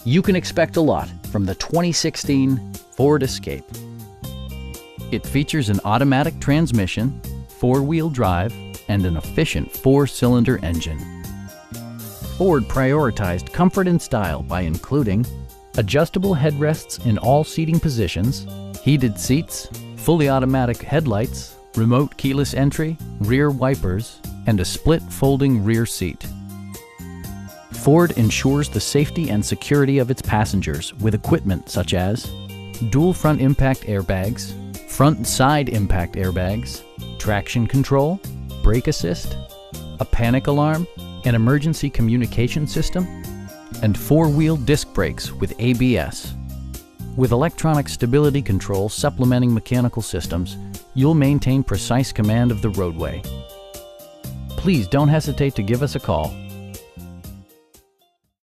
You can expect a lot from the 2016 Ford Escape. It features an automatic transmission, four-wheel drive, and an efficient four-cylinder engine. Ford prioritized comfort and style by including adjustable headrests in all seating positions, heated seats, fully automatic headlights, remote keyless entry, rear wipers, and a split folding rear seat. Ford ensures the safety and security of its passengers with equipment such as dual front impact airbags, front and side impact airbags, traction control, brake assist, a panic alarm, an emergency communication system, and four-wheel disc brakes with ABS. With electronic stability control supplementing mechanical systems, you'll maintain precise command of the roadway. Please don't hesitate to give us a call